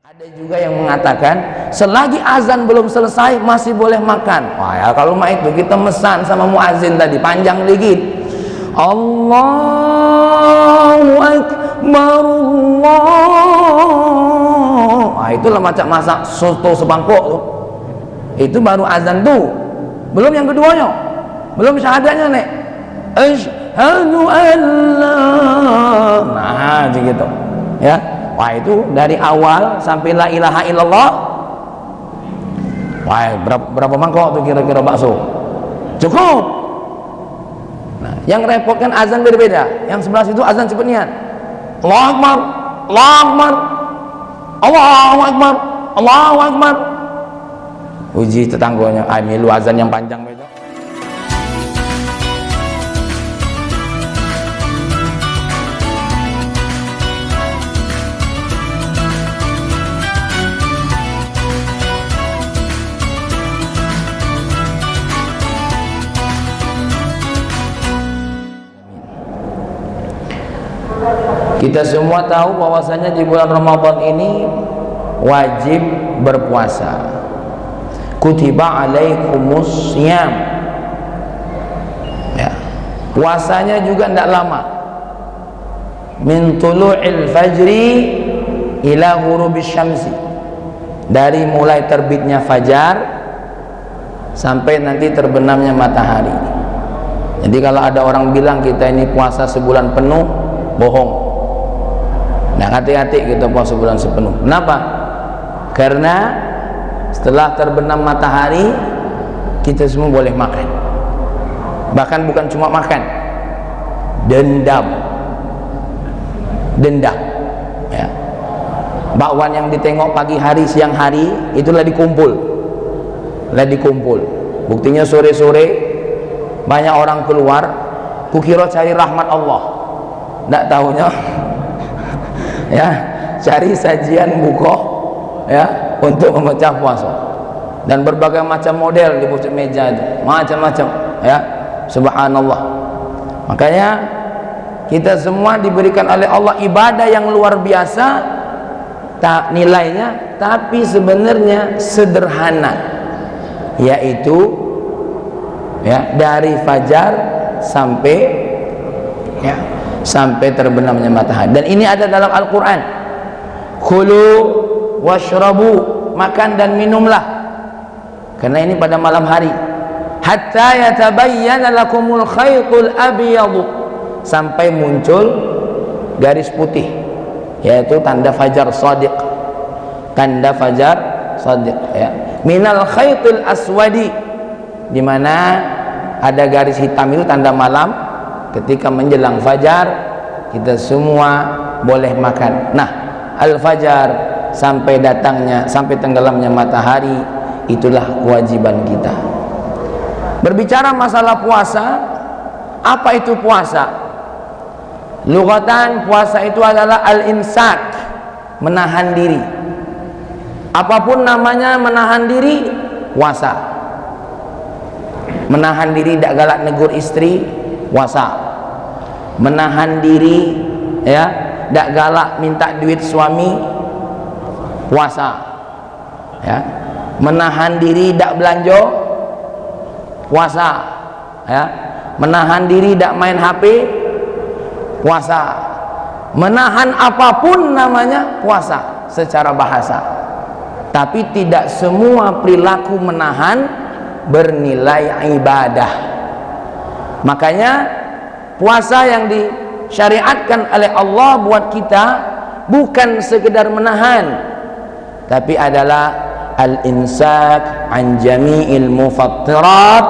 Ada juga yang mengatakan selagi azan belum selesai masih boleh makan. Wah ya, kalau mah itu kita mesan sama muazin tadi panjang dikit. Allahu Akbar Allah. Wah itulah macam masak soto sepangkok tuh. Itu baru azan tuh. Belum yang keduanya. Belum syahadatnya nek. Asyhadu an la. Nah gitu. Ya. Wah itu dari awal sampai la ilaha illallah. Wah berapa mangkok tuh kira-kira bakso? Cukup. Nah, yang repot kan azan berbeda. Yang sebelah situ azan cepet niat. Allahu Akbar, Allahu Akbar, Allahu Akbar, Allahu Akbar. Uji tetangganya, milu azan yang panjang beda. Kita semua tahu bahwasanya di bulan Ramadan ini wajib berpuasa. Kutiba alaikumus syiyam. Ya. Puasanya juga tidak lama. Min tulu'il fajri ila ghurubis syamsi. Dari mulai terbitnya fajar sampai nanti terbenamnya matahari. Jadi kalau ada orang bilang kita ini puasa sebulan penuh, bohong. Nah hati-hati kita puasa sebulan sepenuh. Kenapa? Karena setelah terbenam matahari kita semua boleh makan. Bahkan bukan cuma makan, dendam ya. Bakwan yang ditengok pagi hari siang hari itulah dikumpul. Buktinya sore-sore banyak orang keluar, kukira cari rahmat Allah, tidak tahunya ya cari sajian buka ya untuk memecah puasa, dan berbagai macam model di pucuk meja itu macam-macam ya, subhanallah. Makanya kita semua diberikan oleh Allah ibadah yang luar biasa tak nilainya, tapi sebenarnya sederhana, yaitu ya dari fajar sampai terbenamnya matahari. Dan ini ada dalam Al-Quran. Kulu washrabu, makan dan minumlah, karena ini pada malam hari. Hatta yatabayyana lakumul khaytul abyadu, sampai muncul garis putih, yaitu tanda fajar shadiq. Tanda fajar shadiq ya. Minal khaytul aswadi, di mana ada garis hitam itu tanda malam. Ketika menjelang fajar kita semua boleh makan. Nah, al-fajar sampai tenggelamnya matahari itulah kewajiban kita. Berbicara masalah puasa, apa itu puasa? Lughatan puasa itu adalah al-imsak, menahan diri. Apapun namanya menahan diri, puasa. Menahan diri tidak galak negur istri, puasa. Menahan diri ya, tidak galak minta duit suami, puasa ya. Menahan diri tidak belanja, puasa ya. Menahan diri tidak main HP, puasa. Menahan apapun namanya puasa secara bahasa, tapi tidak semua perilaku menahan bernilai ibadah. Makanya puasa yang disyariatkan oleh Allah buat kita bukan sekedar menahan, tapi adalah al-imsak an jami'il mufattirat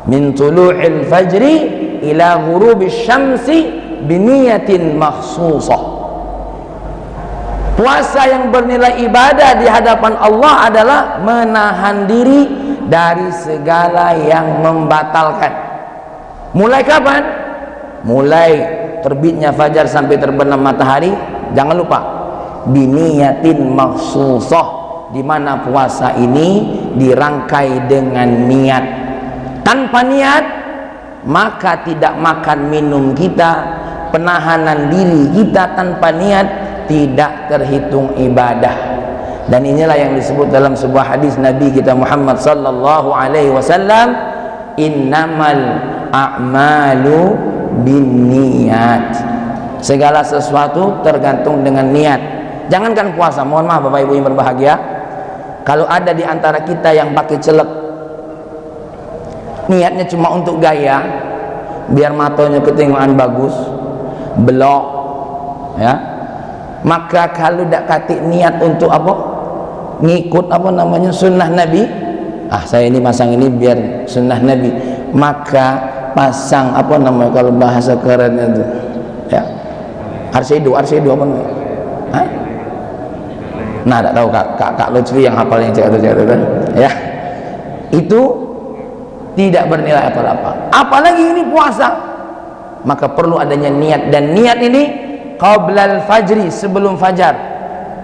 min tulu'il fajri ila ghurubis syamsi biniyatin makhsusah. Puasa yang bernilai ibadah di hadapan Allah adalah menahan diri dari segala yang membatalkan. Mulai kapan? Mulai terbitnya fajar sampai terbenam matahari. Jangan lupa biniyatin makhsusah, di mana puasa ini dirangkai dengan niat. Tanpa niat maka tidak makan minum kita, penahanan diri kita tanpa niat tidak terhitung ibadah. Dan inilah yang disebut dalam sebuah hadis Nabi kita Muhammad sallallahu alaihi wasallam, innamal a'malu binniyat. Segala sesuatu tergantung dengan niat. Jangankan puasa, mohon maaf Bapak Ibu yang berbahagia, kalau ada di antara kita yang pakai celek, niatnya cuma untuk gaya, biar matanya ketinggalan bagus, belok, ya, maka kalau tidak katik niat untuk apa? Ngikut apa namanya sunnah Nabi, saya ini masang ini biar sunnah Nabi, maka pasang apa namanya kalau bahasa kerennya itu, ya, arsedo apa namanya? Nah, tak tahu kak Lutfi yang hafal yang cakap itu, ya, itu tidak bernilai apa-apa. Apalagi ini puasa, maka perlu adanya niat, dan niat ini qablal fajri, sebelum fajar.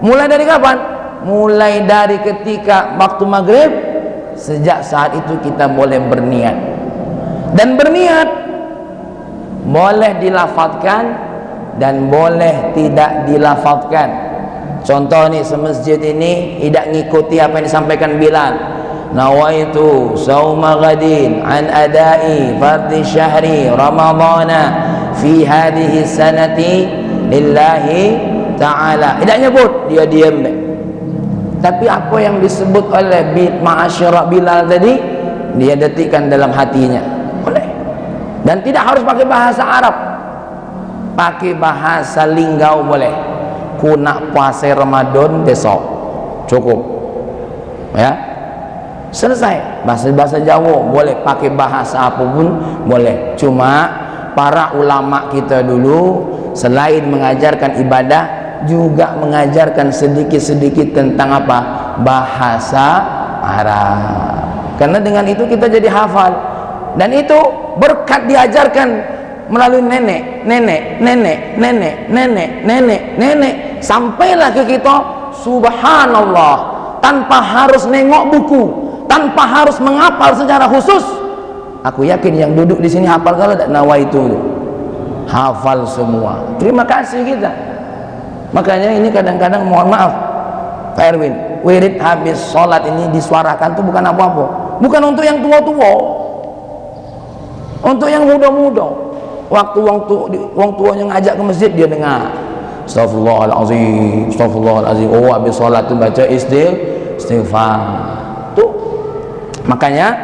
Mulai dari kapan? Mulai dari ketika waktu maghrib. Sejak saat itu kita boleh berniat, dan berniat boleh dilafadzkan dan boleh tidak dilafadzkan. Contoh nih, semasjid ini tidak ngikuti apa yang disampaikan Bilal, nawaitu sauma ghadin an adai fardhi syahri ramadhana fi hadhihi sanati lillahi ta'ala. Tidak nyebut, dia diam. Tapi apa yang disebut oleh ma'asyara Bilal tadi, dia detikkan dalam hatinya. Boleh. Dan tidak harus pakai bahasa Arab, pakai bahasa linggau boleh. Kunak puasa Ramadan besok, cukup, ya, selesai. Bahasa Jawa boleh, pakai bahasa apapun boleh. Cuma para ulama kita dulu selain mengajarkan ibadah, juga mengajarkan sedikit-sedikit tentang apa? Bahasa Arab. Karena dengan itu kita jadi hafal, dan itu berkat diajarkan melalui nenek, sampailah ke kita, subhanallah, tanpa harus nengok buku, tanpa harus menghafal secara khusus. Aku yakin yang duduk di sini hafal, kalau tidak nawaitu, hafal semua. Terima kasih kita. Makanya ini kadang-kadang, mohon maaf Pak Erwin, wirid habis sholat ini disuarakan tuh bukan apa-apa, bukan untuk yang tua-tua, untuk yang muda-muda. Waktu wong tuanya ngajak ke masjid, dia dengar astagfirullahalazim, astagfirullahalazim. Oh, habis sholat tuh baca istighfar tuh. Makanya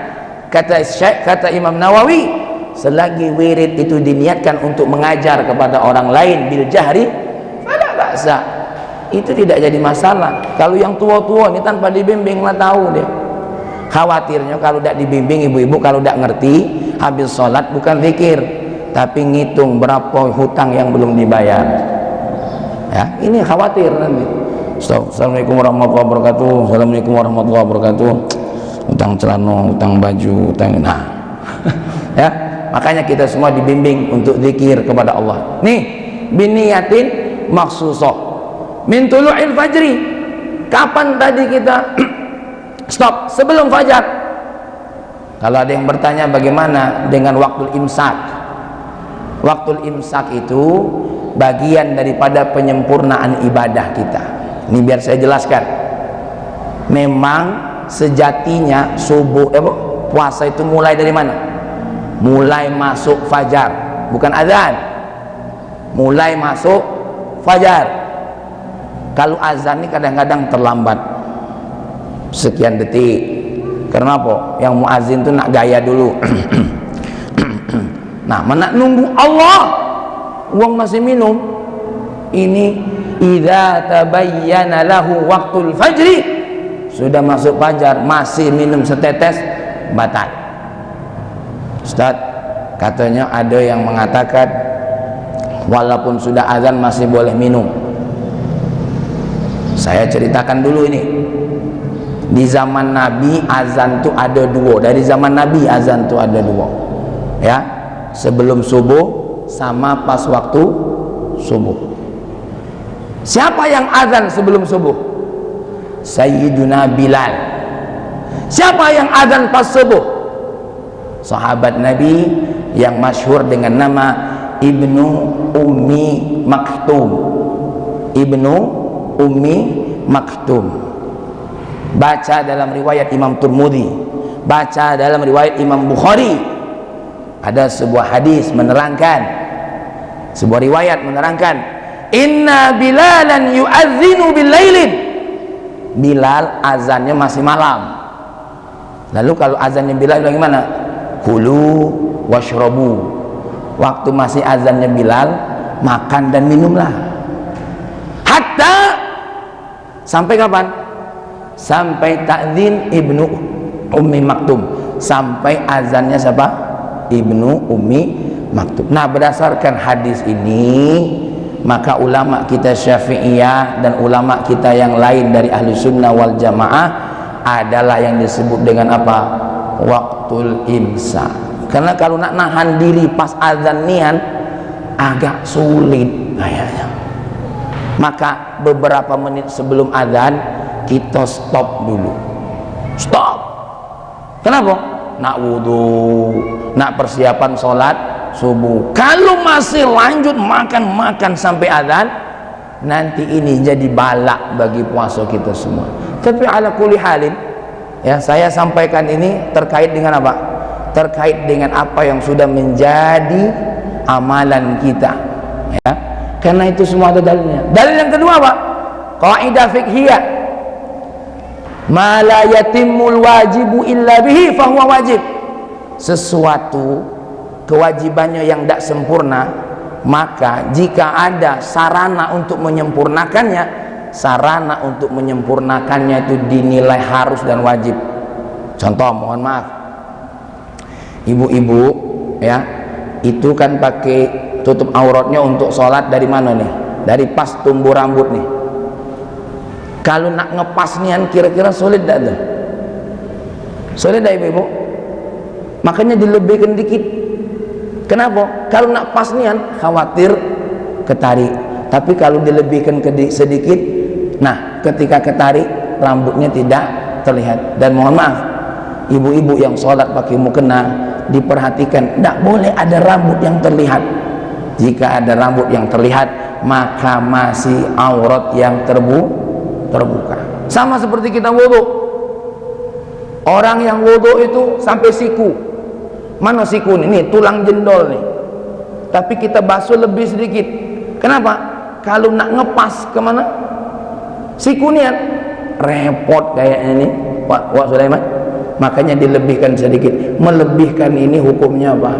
kata Imam Nawawi, selagi wirid itu diniatkan untuk mengajar kepada orang lain bil jahri, itu tidak jadi masalah. Kalau yang tua-tua ini tanpa dibimbing lah tahu dia. Khawatirnya kalau tidak dibimbing, ibu-ibu kalau tidak ngerti, habis sholat bukan zikir, tapi ngitung berapa hutang yang belum dibayar. Ya, ini khawatir nanti. Assalamualaikum warahmatullahi wabarakatuh. Assalamualaikum warahmatullahi wabarakatuh. Utang celana, utang baju, utang. Nah, ya, makanya kita semua dibimbing untuk zikir kepada Allah. Nih, biniyatin maksusah min tulu'il fajri. Kapan tadi kita stop? Sebelum fajar. Kalau ada yang bertanya bagaimana dengan waktu imsak, waktu imsak itu bagian daripada penyempurnaan ibadah kita. Ini biar saya jelaskan. Memang sejatinya subuh puasa itu mulai dari mana? Mulai masuk fajar, bukan azan. Mulai masuk fajar. Kalau azan ini kadang-kadang terlambat sekian detik. Karena apa? Yang muazin itu nak gaya dulu. Nah, nak nunggu Allah, uang masih minum. Ini idza tabayyana lahu waqtul fajri, sudah masuk fajar masih minum setetes, batal. Ustaz, katanya ada yang mengatakan walaupun sudah azan masih boleh minum. Saya ceritakan dulu ini. Di zaman Nabi azan itu ada dua. Dari zaman Nabi azan itu ada dua. Ya, sebelum subuh sama pas waktu subuh. Siapa yang azan sebelum subuh? Sayyiduna Bilal. Siapa yang azan pas subuh? Sahabat Nabi yang masyhur dengan nama Ibnu Ummi Maktum. Ibnu Ummi Maktum. Baca dalam riwayat Imam Tirmidzi, baca dalam riwayat Imam Bukhari, ada sebuah hadis menerangkan, sebuah riwayat menerangkan, inna Bilalan yu'adzinu bil-lailin. Bilal azannya masih malam. Lalu kalau azannya Bilal bagaimana? Kulu washrabu. Waktu masih azannya Bilal, makan dan minumlah. Hatta sampai kapan? Sampai ta'dzin Ibnu Ummi Maktum, sampai azannya siapa? Ibnu Ummi Maktum. Nah, berdasarkan hadis ini, maka ulama kita Syafi'iyah dan ulama kita yang lain dari ahli sunnah wal jamaah adalah yang disebut dengan apa? Waktul imsak. Karena kalau nak nahan diri pas azan nian agak sulit kayaknya. Maka beberapa menit sebelum azan kita stop dulu. Stop. Kenapa? Nak wudhu, nak persiapan sholat subuh. Kalau masih lanjut makan sampai azan, nanti ini jadi balak bagi puasa kita semua. Tapi ala kulli halin, ya, saya sampaikan ini terkait dengan apa? Terkait dengan apa yang sudah menjadi amalan kita, ya. Karena itu semua ada dalilnya. Dalil yang kedua apa? Qaidah fiqhiyah. Ma la yatimmul wajibu illa bihi fahuwa wajib. Sesuatu kewajibannya yang tidak sempurna, maka jika ada sarana untuk menyempurnakannya, sarana untuk menyempurnakannya itu dinilai harus dan wajib. Contoh, mohon maaf, ibu-ibu, ya, itu kan pakai tutup auratnya untuk sholat dari mana nih? Dari pas tumbuh rambut nih. Kalau nak ngepas nian kira-kira sulit tak tuh? Sulit tak ibu-ibu? Makanya dilebihkan dikit. Kenapa? Kalau nak pas nian khawatir ketarik. Tapi kalau dilebihkan sedikit, nah ketika ketarik rambutnya tidak terlihat. Dan mohon maaf, ibu-ibu yang sholat pakai mukena, diperhatikan, tidak boleh ada rambut yang terlihat. Jika ada rambut yang terlihat, maka masih aurat yang terbuka. Sama seperti kita wudhu. Orang yang wudhu itu sampai siku. Mana siku nih? Nih tulang jendol nih. Tapi kita basuh lebih sedikit. Kenapa? Kalau nak ngepas kemana? Siku nih, repot kayaknya nih Pak Sulaiman. Makanya dilebihkan sedikit. Melebihkan ini hukumnya apa?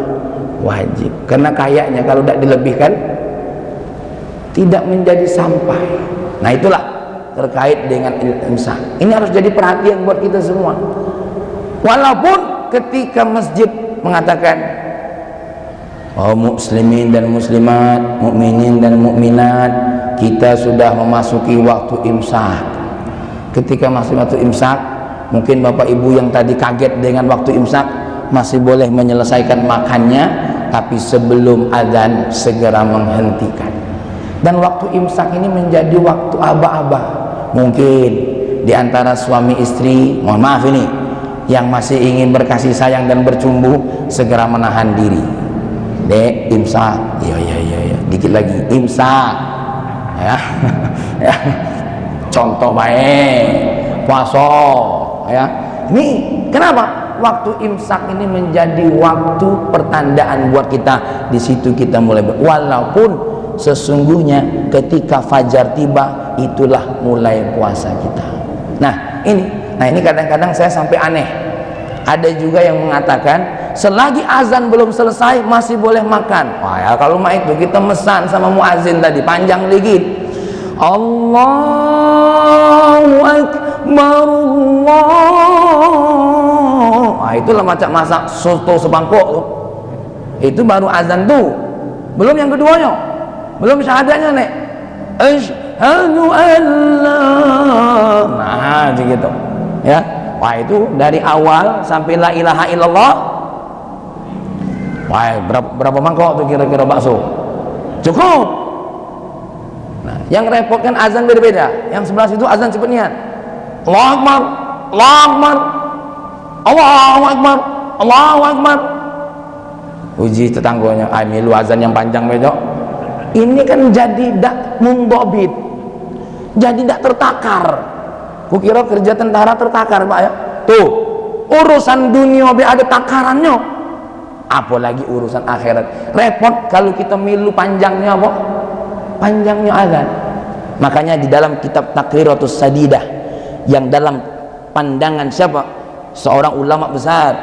Wajib. Karena kayaknya kalau tidak dilebihkan tidak menjadi sampai. Nah, itulah terkait dengan imsak. Ini harus jadi perhatian buat kita semua. Walaupun ketika masjid mengatakan, oh muslimin dan muslimat, mukminin dan mukminat, kita sudah memasuki waktu imsak. Ketika masih waktu imsak, mungkin bapak ibu yang tadi kaget dengan waktu imsak masih boleh menyelesaikan makannya, tapi sebelum azan segera menghentikan. Dan waktu imsak ini menjadi waktu aba-aba. Mungkin di antara suami istri, mohon maaf ini, yang masih ingin berkasih sayang dan bercumbu, segera menahan diri. Dek, imsak. Ya, dikit lagi, imsak. Ya, ya. Contoh baik, puasa. Ya, ini kenapa? Waktu imsak ini menjadi waktu pertandaan buat kita. Di situ kita mulai walaupun sesungguhnya ketika fajar tiba, itulah mulai puasa kita. Nah ini kadang-kadang saya sampai aneh. Ada juga yang mengatakan selagi azan belum selesai masih boleh makan. Wah, ya kalau mah itu kita mesan sama muazin tadi panjang dikit. Allahu Akbar, Allah. Nah, itulah macam masak soto sebangkok tuh. Itu baru azan tuh. Belum yang keduanya. Belum syahadatnya nek. Asyhadu an la. Nah, begitu. Ya. Wah, itu dari awal sampai la ilaha illallah. Wah, berapa mangkok tuh kira-kira bakso? Cukup. Nah, yang repot kan azan berbeda. Yang sebelah situ azan cepat niat. Allahu Akbar, Allahu Akbar, Allahu Akbar, Allahu Akbar. Uji tetangganya, milu azan yang panjang besok. Ini kan jadi dak mundobit. jadi tidak tertakar. Kukira kerja tentara tertakar, Pak ya. Tuh, urusan dunia be ada takarannya, apalagi urusan akhirat. Repot kalau kita milu panjangnya apa? Panjangnya azan. Makanya di dalam kitab Taqriratus Sadidah, yang dalam pandangan siapa? Seorang ulama besar,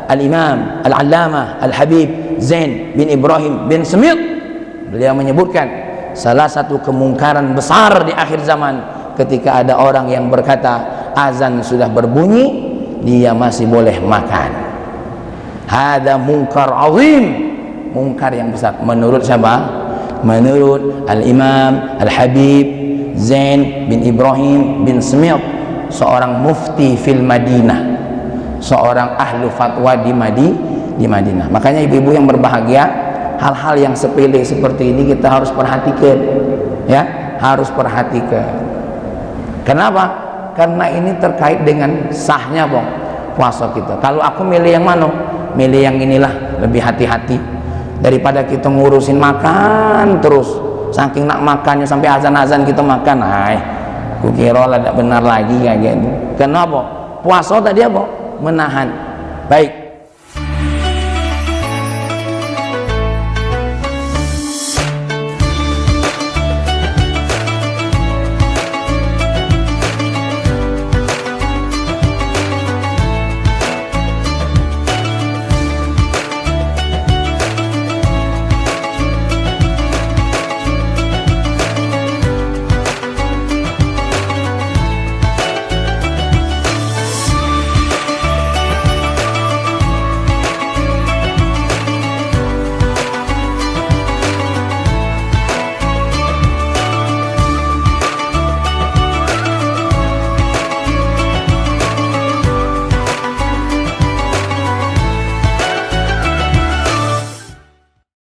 Al-Imam Al-Allamah Al-Habib Zain bin Ibrahim bin Smith, beliau menyebutkan salah satu kemungkaran besar di akhir zaman ketika ada orang yang berkata azan sudah berbunyi dia masih boleh makan. Hada mungkar azim, mungkar yang besar. Menurut siapa? Menurut Al-Imam Al-Habib Zain bin Ibrahim bin Smith, seorang mufti fil Madinah, seorang ahlu fatwa di Madinah. Makanya ibu-ibu yang berbahagia, hal-hal yang sepele seperti ini kita harus perhatikan, ya, harus perhatikan. Kenapa? Karena ini terkait dengan sahnya puasa kita. Kalau aku milih yang mana? Milih yang inilah, lebih hati-hati daripada kita ngurusin makan terus, saking nak makannya sampai azan-azan kita makan. Kukira lah tidak benar lagi kayak gitu. Kenapa? Puasa tadi apa? Menahan. Baik.